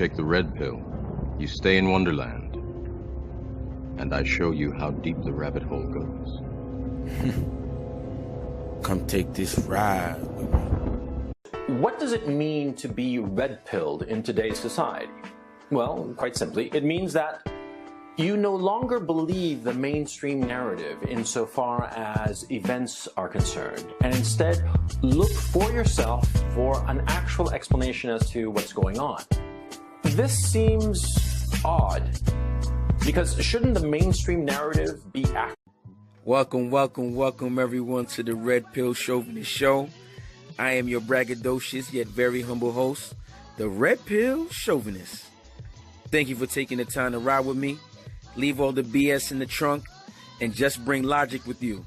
take the red pill, you stay in Wonderland, and I show you how deep the rabbit hole goes. Come take this ride with me. What does it mean to be red-pilled in today's society? Well, quite simply, it means that you no longer believe the mainstream narrative insofar as events are concerned, and instead look for yourself for an actual explanation as to what's going on. This seems odd, because shouldn't the mainstream narrative be accurate? Welcome everyone to the Red Pill Chauvinist Show. I am your braggadocious yet very humble host, the Red Pill Chauvinist. Thank you for taking the time to ride with me. Leave all the BS in the trunk and just bring logic with you.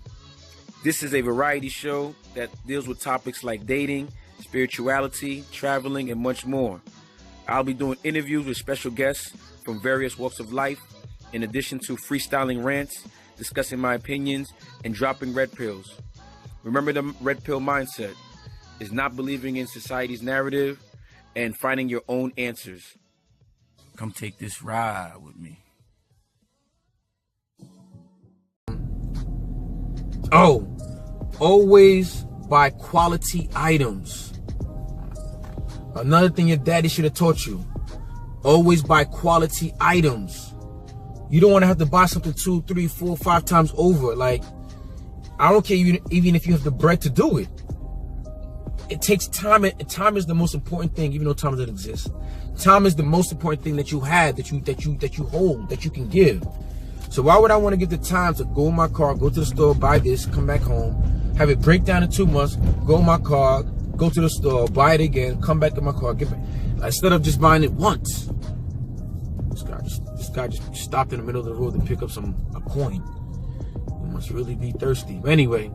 This is a variety show that deals with topics like dating, spirituality, traveling, and much more. I'll be doing interviews with special guests from various walks of life, in addition to freestyling rants, discussing my opinions, and dropping red pills. Remember the red pill mindset is not believing in society's narrative and finding your own answers. Come take this ride with me. Oh, always buy quality items. Another thing your daddy should have taught you. Always buy quality items. You don't want to have to buy something 2, 3, 4, 5 times over. Like, I don't care even if you have the bread to do it. It takes time, and time is the most important thing, even though time doesn't exist. Time is the most important thing that you have, that you hold, that you can give. So why would I want to get the time to go in my car, go to the store, buy this, come back home, have it break down in 2 months, go in my car, go to the store, buy it again, come back to my car, get back. Instead of just buying it once. This guy just stopped in the middle of the road to pick up a coin. You must really be thirsty. But anyway,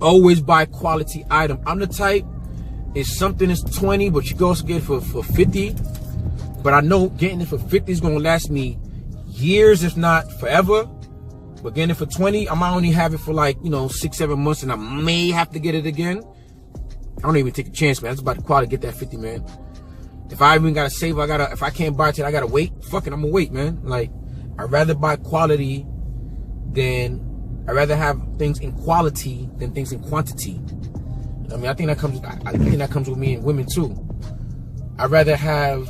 always buy quality item. I'm the type, if something is 20, but you can also get it for 50. But I know getting it for 50 is going to last me years, if not forever. But getting it for 20, I might only have it for 6, 7 months, and I may have to get it again. I don't even take a chance, man. That's about the quality to get that 50, man. If I even gotta save, if I can't buy it today, I gotta wait. Fuck it, I'm gonna wait, man. Like, I'd rather buy quality I'd rather have things in quality than things in quantity. I mean, I think that comes with me and women too. I'd rather have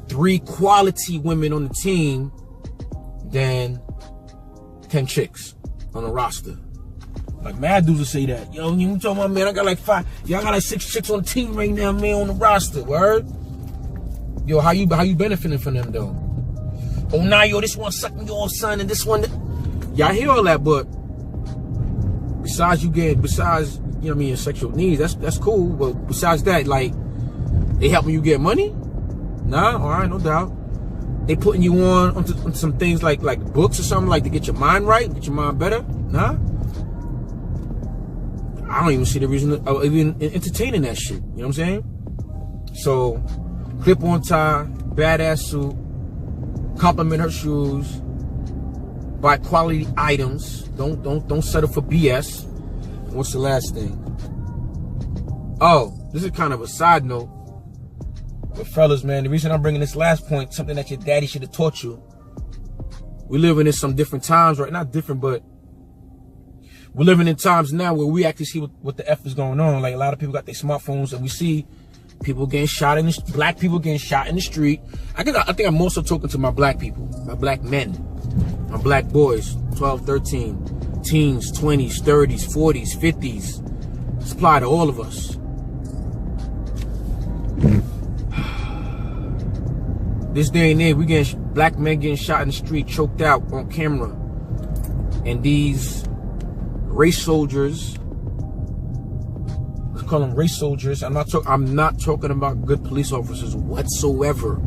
3 quality women on the team than 10 chicks on the roster. Like, mad dudes will say that. Yo, you talking about, man, I got like 5. Y'all got like 6 chicks on the team right now, man, on the roster. Word? Yo, how you benefiting from them, though? Oh, nah, yo, this one sucking your son, and this one... Y'all hear all that, but besides, you know what I mean, your sexual needs, that's cool. But besides that, like, they helping you get money? Nah, all right, no doubt. They putting you on some things like books or something, like to get your mind right, get your mind better? Nah. I don't even see the reason of even entertaining that shit. You know what I'm saying? So, clip-on tie, badass suit, compliment her shoes, buy quality items. Don't settle for BS. What's the last thing? Oh, this is kind of a side note. But fellas, man, the reason I'm bringing this last point, something that your daddy should have taught you. We living in some different times, right? Not different, but we're living in times now where we actually see what the F is going on. Like, a lot of people got their smartphones, and we see people getting shot black people getting shot in the street. I think I'm also talking to my black people, my black men, my black boys, 12, 13, teens, 20s, 30s, 40s, 50s. It's applied to all of us. This day and age, black men getting shot in the street, choked out on camera. And these race soldiers, let's call them race soldiers. I'm not talking about good police officers whatsoever.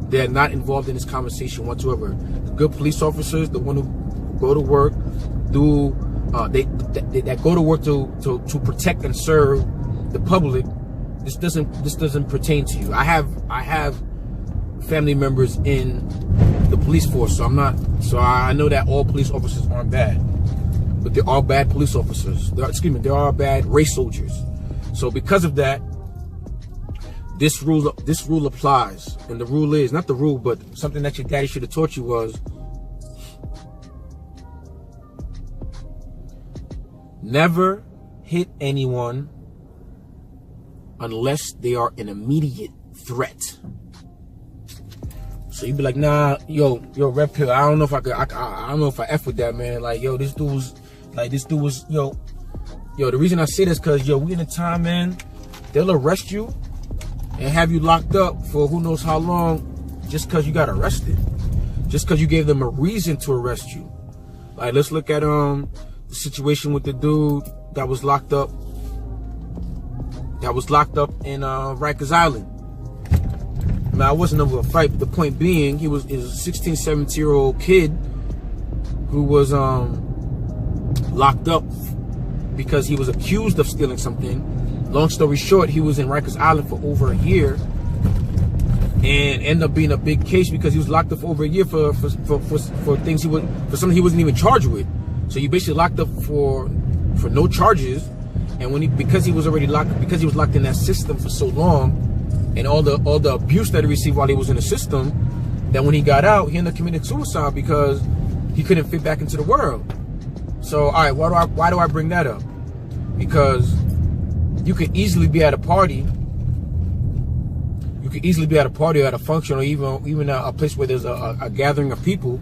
They're not involved in this conversation whatsoever. The good police officers, the one who go to work, that go to work to protect and serve the public. This doesn't pertain to you. I have family members in the police force, so I know that all police officers aren't bad, but they're all bad police officers. They're all bad race soldiers. So because of that, this rule applies. And the rule is, not the rule, but something that your daddy should have taught you was, never hit anyone unless they are an immediate threat. So you'd be like, nah, yo, Red Pill, I don't know if I don't know if I F with that, man. Like, yo, this dude was, yo, the reason I say this, cause, yo, we in a time, man, they'll arrest you and have you locked up for who knows how long just cause you got arrested. Just cause you gave them a reason to arrest you. Like, let's look at, the situation with the dude that was locked up in, Rikers Island. Now, it wasn't over a fight, but the point being, he was a 16, 17-year-old kid who was locked up because he was accused of stealing something. Long story short, he was in Rikers Island for over a year and ended up being a big case because he was locked up for over a year for things for something he wasn't even charged with. So you basically locked up for no charges, and because he was locked in that system for so long, and all the abuse that he received while he was in the system, that when he got out, he ended up committing suicide because he couldn't fit back into the world. So, all right, why do I bring that up? Because you could easily be at a party. You could easily be at a party or at a function or even a place where there's a gathering of people,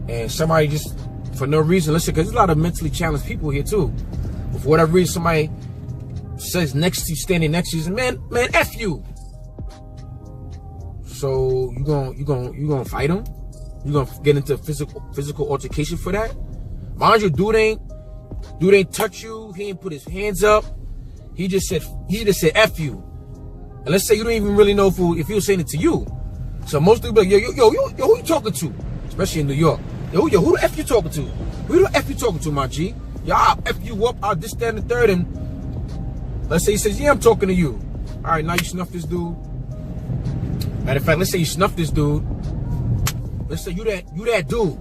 and somebody just, for no reason, listen, because there's a lot of mentally challenged people here too. But for whatever reason, somebody says standing next to you, man, F you. So you gonna fight him? You gonna get into physical altercation for that? Mind you, dude ain't touch you. He ain't put his hands up. He just said F you. And let's say you don't even really know if he was saying it to you. So most people be like, yo, who you talking to? Especially in New York. Yo, who the F you talking to? Who the F you talking to, my G? Yo, I'll F you up, I'll this, that, and the third. And let's say he says, yeah, I'm talking to you. All right, now you snuff this dude. Matter of fact, let's say you snuff this dude. Let's say you that dude.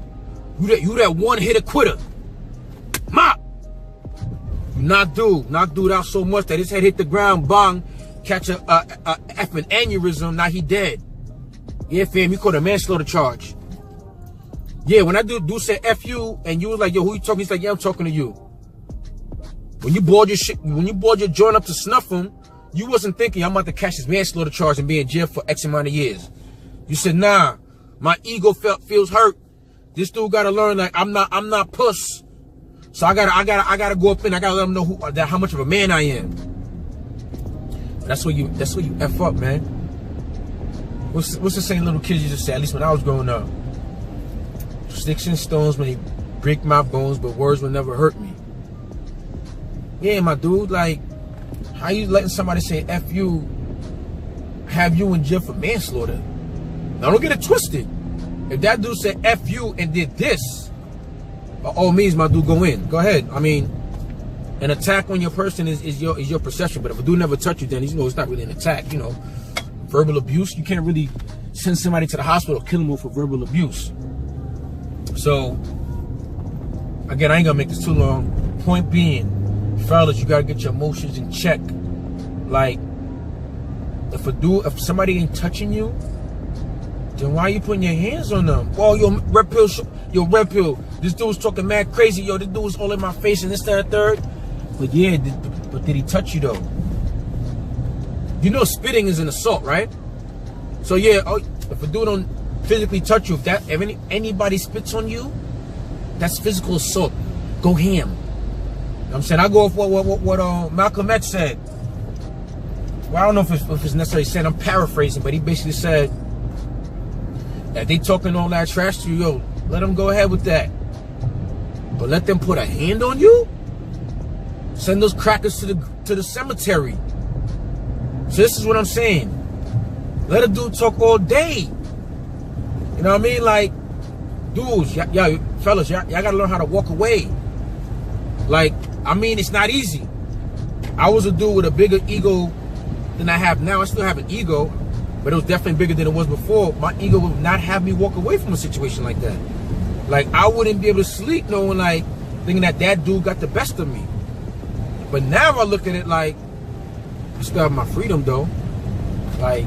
You that one-hitter quitter. Mop! You knock dude out so much that his head hit the ground, bang, catch a effing aneurysm, now he dead. Yeah, fam, you caught a manslaughter charge. Yeah, when that dude said F you, and you was like, yo, who you talking? He's like, yeah, I'm talking to you. When you bored your joint up to snuff him, you wasn't thinking I'm about to catch this manslaughter charge and be in jail for X amount of years. You said, nah, my ego feels hurt. This dude gotta learn, like, I'm not puss. So I gotta go up in. I gotta let him know how much of a man I am. That's where you F up, man. What's the same little kids you just said? At least when I was growing up. Sticks and stones may break my bones, but words will never hurt me. Yeah, my dude, like, how you letting somebody say F you, have you in jail for manslaughter? Now don't get it twisted. If that dude said F you and did this, by all means, my dude, go in. Go ahead. I mean, an attack on your person is your perception. But if a dude never touch you, then it's not really an attack. Verbal abuse, you can't really send somebody to the hospital or kill them for verbal abuse. So, again, I ain't gonna make this too long. Point being, fellas, you gotta get your emotions in check. Like, if somebody ain't touching you, then why are you putting your hands on them? Oh, yo, Red Pill, this dude was talking mad crazy. Yo, this dude was all in my face and this, that, and third. But yeah, but did he touch you though? You know spitting is an assault, right? So yeah, if a dude don't physically touch you, if anybody spits on you, that's physical assault. Go ham. You know what I'm saying? I go off what Malcolm X said. Well, I don't know if it's necessarily said, I'm paraphrasing, but he basically said, if they talking all that trash to you, yo, let them go ahead with that. But let them put a hand on you? Send those crackers to the cemetery. So this is what I'm saying. Let a dude talk all day. You know what I mean? Like, dudes, fellas, y'all gotta learn how to walk away. Like, I mean, it's not easy. I was a dude with a bigger ego than I have now. I still have an ego, but it was definitely bigger than it was before. My ego would not have me walk away from a situation like that. Like, I wouldn't be able to sleep knowing, like, thinking that dude got the best of me. But now I look at it like, I still have my freedom, though. Like,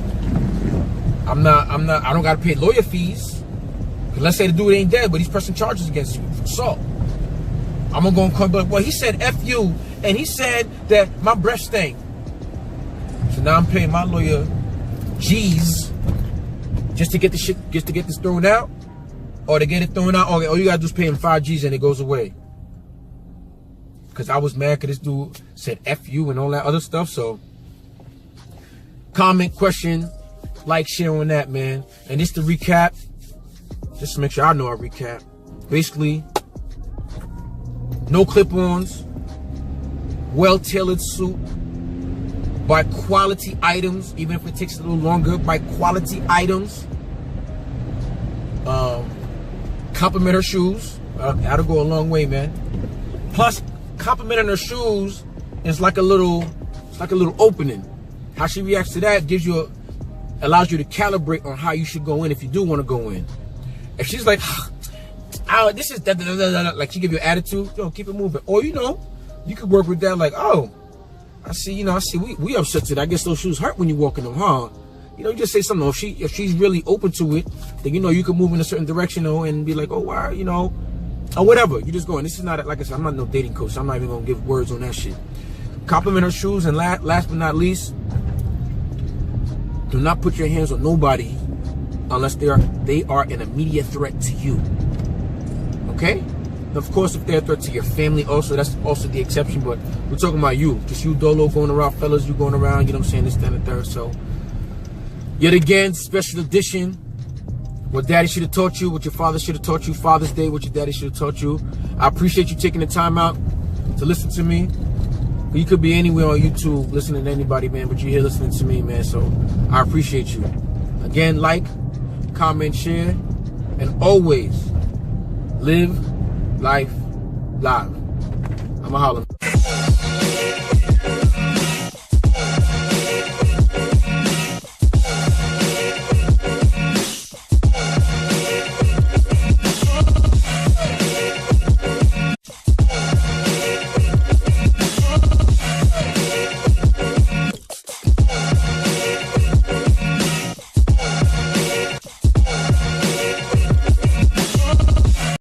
I don't gotta pay lawyer fees. Cause let's say the dude ain't dead, but he's pressing charges against you for assault. I'm gonna go and come back. Well, he said F you, and he said that my breath stank. So now I'm paying my lawyer G's just to get the shit, just to get this thrown out, or to get it thrown out. Or all you gotta do is pay him 5 G's and it goes away. Cause I was mad because this dude said F you and all that other stuff. So comment, question, like, share on that, man. And just to recap, just to make sure I know I recap. Basically, no clip-ons, well-tailored suit, buy quality items, even if it takes a little longer, buy quality items. Compliment her shoes. That'll go a long way, man. Plus, complimenting her shoes is like a little opening. How she reacts to that allows you to calibrate on how you should go in if you do want to go in. If she's like, oh, this is like she give you an attitude, yo, keep it moving. Or you could work with that, like, oh, I see we upset today. I guess those shoes hurt when you walk in them, huh? You just say something. If she's really open to it, then you can move in a certain direction, and be like, oh wow, or whatever. You just go. And this is not, like I said, I'm not no dating coach. So I'm not even gonna give words on that shit. Compliment her shoes, and last but not least, do not put your hands on nobody unless they are an immediate threat to you. Okay? And of course, if they're a threat to your family also, that's also the exception, but we're talking about you. Just you dolo going around, fellas, you going around, you know what I'm saying, this, that, and the third. So, yet again, special edition. What daddy should have taught you, what your father should have taught you, Father's Day, what your daddy should have taught you. I appreciate you taking the time out to listen to me. You could be anywhere on YouTube listening to anybody, man, but you're here listening to me, man, so I appreciate you. Again, like, comment, share, and always live life live. I'm a holler.